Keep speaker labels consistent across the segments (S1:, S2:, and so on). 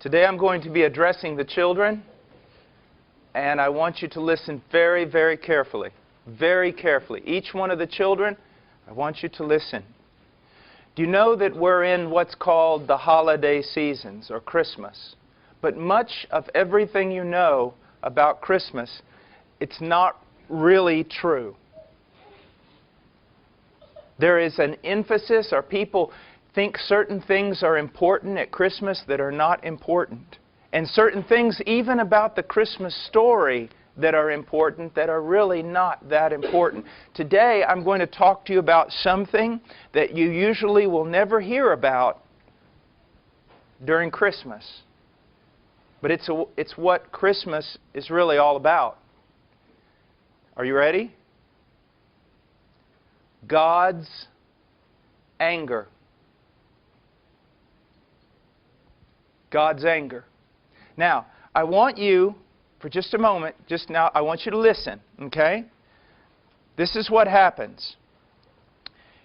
S1: Today I'm going to be addressing the children, and I want you to listen very, very carefully. Very carefully. Each one of the children, I want you to listen. Do you know that we're in what's called the holiday seasons, or Christmas? But much of everything you know about Christmas, it's not really true. There is an emphasis, or people think certain things are important at Christmas that are not important. And certain things even about the Christmas story that are important that are really not that important. Today I'm going to talk to you about something that you usually will never hear about during Christmas. But it's what Christmas is really all about. Are you ready? God's anger. God's anger. Now, I want you, for just a moment, just now, I want you to listen, okay? This is what happens.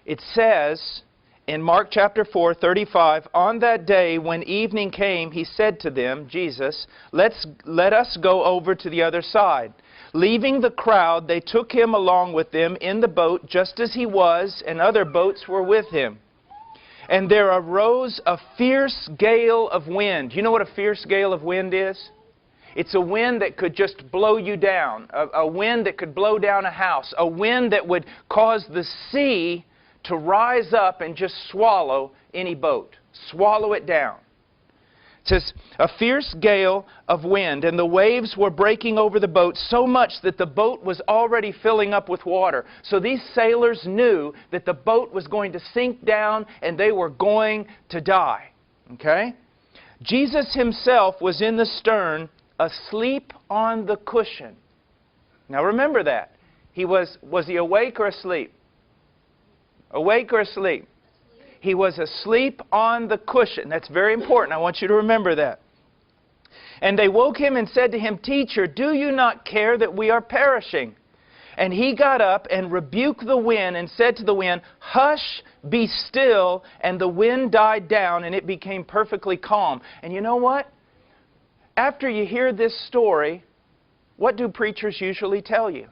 S1: It says in Mark chapter 4:35, on that day when evening came, he said to them, Jesus, let us go over to the other side. Leaving the crowd, they took him along with them in the boat, just as he was, and other boats were with him. And there arose a fierce gale of wind. You know what a fierce gale of wind is? It's a wind that could just blow you down. A wind that could blow down a house. A wind that would cause the sea to rise up and just swallow any boat. Swallow it down. It says, a fierce gale of wind, and the waves were breaking over the boat so much that the boat was already filling up with water. So these sailors knew that the boat was going to sink down and they were going to die. Okay? Jesus himself was in the stern, asleep on the cushion. Now remember that. Was he awake or asleep? Awake or asleep? He was asleep on the cushion. That's very important. I want you to remember that. And they woke him and said to him, Teacher, do you not care that we are perishing? And he got up and rebuked the wind and said to the wind, Hush, be still. And the wind died down and it became perfectly calm. And you know what? After you hear this story, what do preachers usually tell you?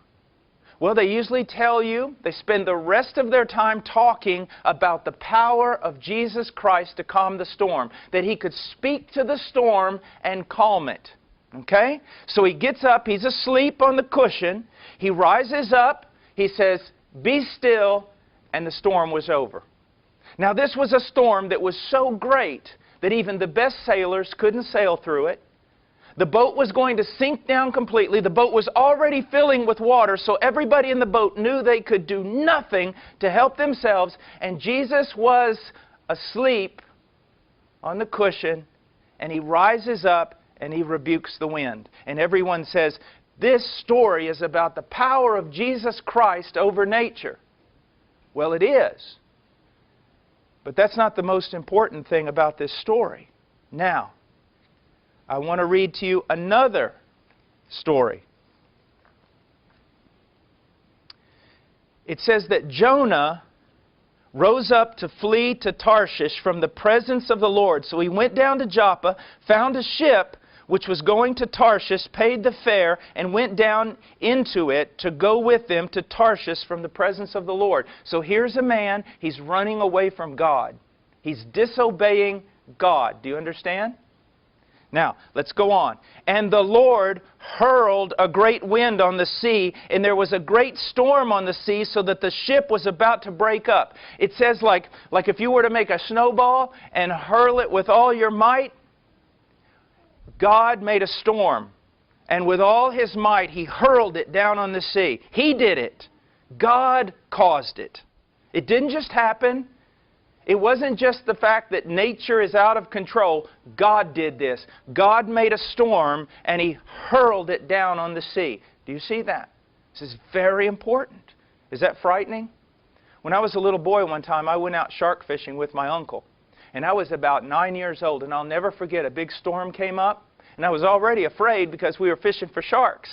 S1: Well, they usually tell you, they spend the rest of their time talking about the power of Jesus Christ to calm the storm. That He could speak to the storm and calm it. Okay? So he gets up, he's asleep on the cushion. He rises up, he says, Be still, and the storm was over. Now this was a storm that was so great that even the best sailors couldn't sail through it. The boat was going to sink down completely. The boat was already filling with water, so everybody in the boat knew they could do nothing to help themselves. And Jesus was asleep on the cushion, and He rises up and He rebukes the wind. And everyone says, this story is about the power of Jesus Christ over nature. Well, it is. But that's not the most important thing about this story. Now, I want to read to you another story. It says that Jonah rose up to flee to Tarshish from the presence of the Lord. So he went down to Joppa, found a ship which was going to Tarshish, paid the fare, and went down into it to go with them to Tarshish from the presence of the Lord. So here's a man, he's running away from God. He's disobeying God. Do you understand? Now, let's go on. And the Lord hurled a great wind on the sea, and there was a great storm on the sea, so that the ship was about to break up. It says like if you were to make a snowball and hurl it with all your might, God made a storm. And with all His might, He hurled it down on the sea. He did it. God caused it. It didn't just happen. It wasn't just the fact that nature is out of control. God did this. God made a storm and He hurled it down on the sea. Do you see that? This is very important. Is that frightening? When I was a little boy one time, I went out shark fishing with my uncle. And I was about 9 years old, and I'll never forget, a big storm came up. And I was already afraid because we were fishing for sharks.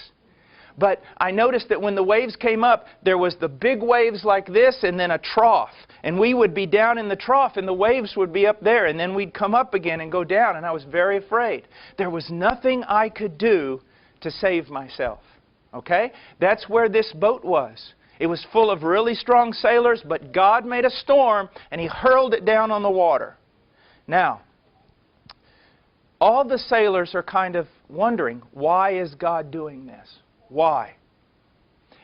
S1: But I noticed that when the waves came up, there was the big waves like this and then a trough. And we would be down in the trough and the waves would be up there. And then we'd come up again and go down. And I was very afraid. There was nothing I could do to save myself. Okay? That's where this boat was. It was full of really strong sailors, but God made a storm and He hurled it down on the water. Now, all the sailors are kind of wondering, why is God doing this? Why?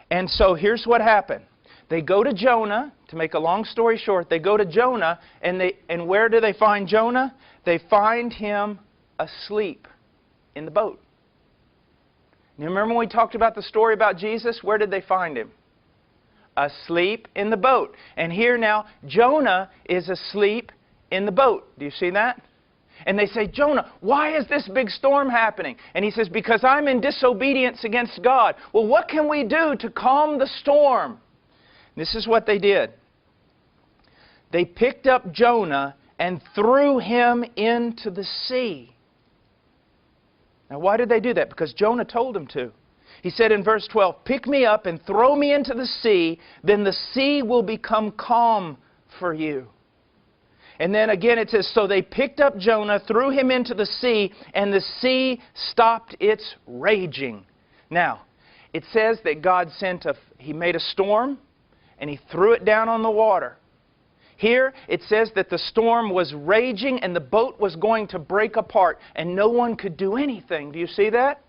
S1: And so here's what happened. They go to Jonah, to make a long story short, they go to Jonah, and where do they find Jonah? They find him asleep in the boat. You remember when we talked about the story about Jesus? Where did they find Him? Asleep in the boat. And here now, Jonah is asleep in the boat. Do you see that? And they say, Jonah, why is this big storm happening? And he says, because I'm in disobedience against God. Well, what can we do to calm the storm? This is what they did. They picked up Jonah and threw him into the sea. Now, why did they do that? Because Jonah told them to. He said in verse 12, pick me up and throw me into the sea, then the sea will become calm for you. And then again it says, so they picked up Jonah, threw him into the sea, and the sea stopped its raging. Now, it says that God He made a storm, and He threw it down on the water. Here, it says that the storm was raging, and the boat was going to break apart, and no one could do anything. Do you see that?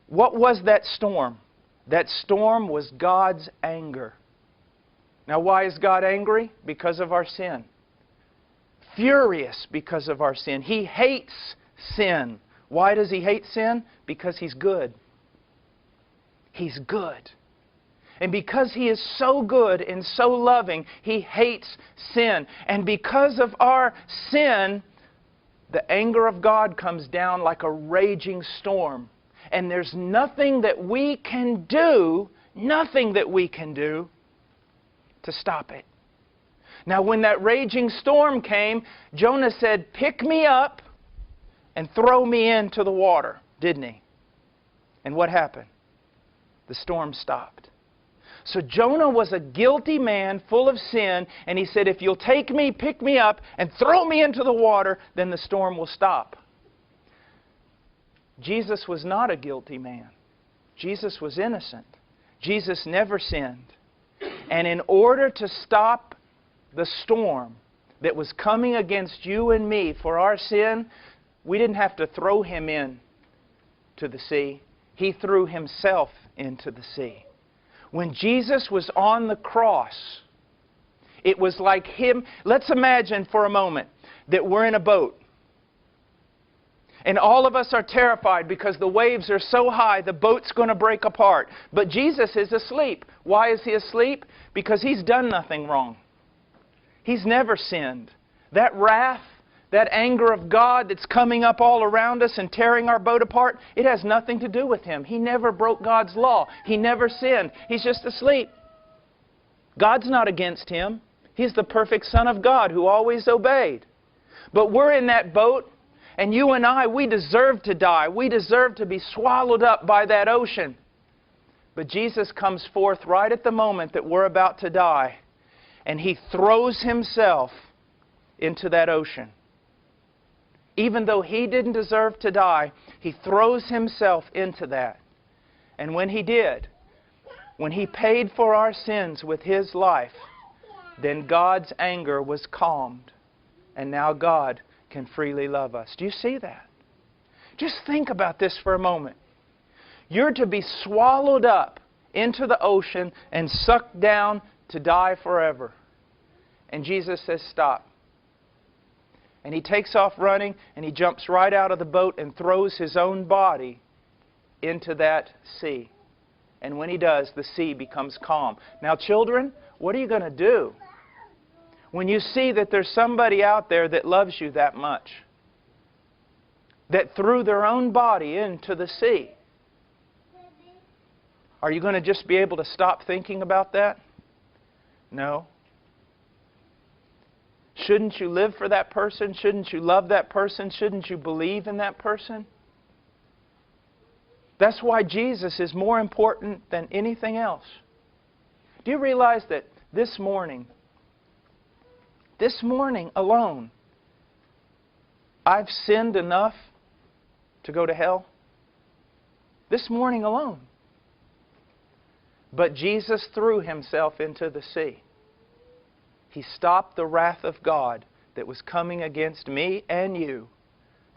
S1: What was that storm? That storm was God's anger. Now, why is God angry? Because of our sin. Furious because of our sin. He hates sin. Why does He hate sin? Because He's good. He's good. And because He is so good and so loving, He hates sin. And because of our sin, the anger of God comes down like a raging storm. And there's nothing that we can do to stop it. Now, when that raging storm came, Jonah said, pick me up and throw me into the water, didn't he? And what happened? The storm stopped. So Jonah was a guilty man full of sin, and he said, if you'll take me, pick me up, and throw me into the water, then the storm will stop. Jesus was not a guilty man. Jesus was innocent. Jesus never sinned. And in order to stop the storm that was coming against you and me for our sin, we didn't have to throw Him in to the sea. He threw Himself into the sea. When Jesus was on the cross, it was like Him. Let's imagine for a moment that we're in a boat. And all of us are terrified because the waves are so high, the boat's going to break apart. But Jesus is asleep. Why is He asleep? Because He's done nothing wrong. He's never sinned. That wrath, that anger of God that's coming up all around us and tearing our boat apart, it has nothing to do with Him. He never broke God's law. He never sinned. He's just asleep. God's not against Him. He's the perfect Son of God who always obeyed. But we're in that boat. And you and I, we deserve to die. We deserve to be swallowed up by that ocean. But Jesus comes forth right at the moment that we're about to die. And He throws Himself into that ocean. Even though He didn't deserve to die, He throws Himself into that. And when He did, when He paid for our sins with His life, then God's anger was calmed. And now God can freely love us. Do you see that? Just think about this for a moment. You're to be swallowed up into the ocean and sucked down to die forever. And Jesus says, stop. And He takes off running and He jumps right out of the boat and throws His own body into that sea. And when He does, the sea becomes calm. Now, children, what are you going to do when you see that there's somebody out there that loves you that much, that threw their own body into the sea? Are you going to just be able to stop thinking about that? No. Shouldn't you live for that person? Shouldn't you love that person? Shouldn't you believe in that person? That's why Jesus is more important than anything else. Do you realize that this morning alone, I've sinned enough to go to hell? This morning alone. But Jesus threw Himself into the sea. He stopped the wrath of God that was coming against me and you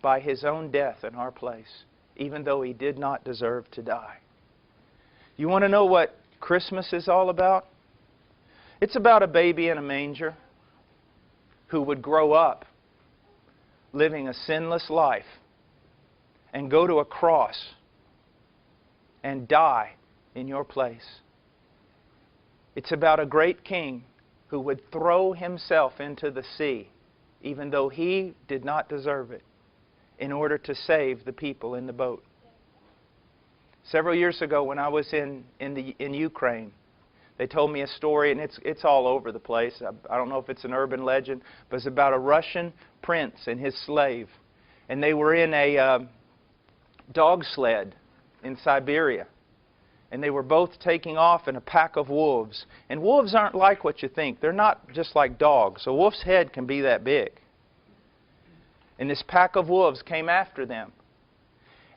S1: by His own death in our place, even though He did not deserve to die. You want to know what Christmas is all about? It's about a baby in a manger who would grow up living a sinless life and go to a cross and die in your place. It's about a great king who would throw himself into the sea, even though he did not deserve it, in order to save the people in the boat. Several years ago when I was in Ukraine, they told me a story, and it's all over the place. I don't know if it's an urban legend, but it's about a Russian prince and his slave. And they were in a dog sled in Siberia. And they were both taking off in a pack of wolves. And wolves aren't like what you think. They're not just like dogs. A wolf's head can be that big. And this pack of wolves came after them.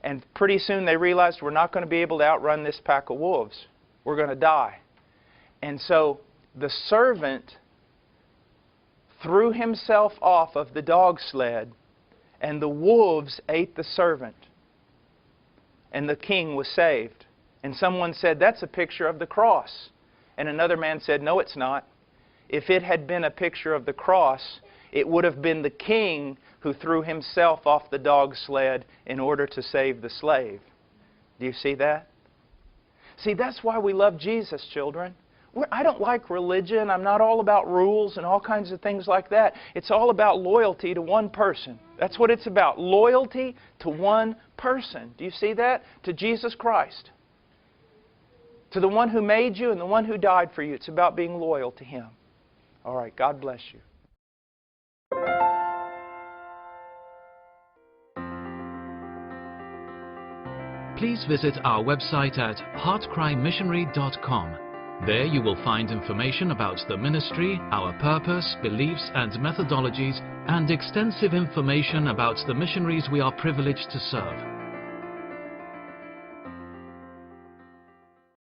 S1: And pretty soon they realized, we're not going to be able to outrun this pack of wolves. We're going to die. And so the servant threw himself off of the dog sled, and the wolves ate the servant. And the king was saved. And someone said, that's a picture of the cross. And another man said, no, it's not. If it had been a picture of the cross, it would have been the king who threw himself off the dog sled in order to save the slave. Do you see that? See, that's why we love Jesus, children. I don't like religion. I'm not all about rules and all kinds of things like that. It's all about loyalty to one person. That's what it's about. Loyalty to one person. Do you see that? To Jesus Christ. To the one who made you and the one who died for you. It's about being loyal to Him. All right. God bless you.
S2: Please visit our website at heartcrymissionary.com. There you will find information about the ministry, our purpose, beliefs and methodologies, and extensive information about the missionaries we are privileged to serve.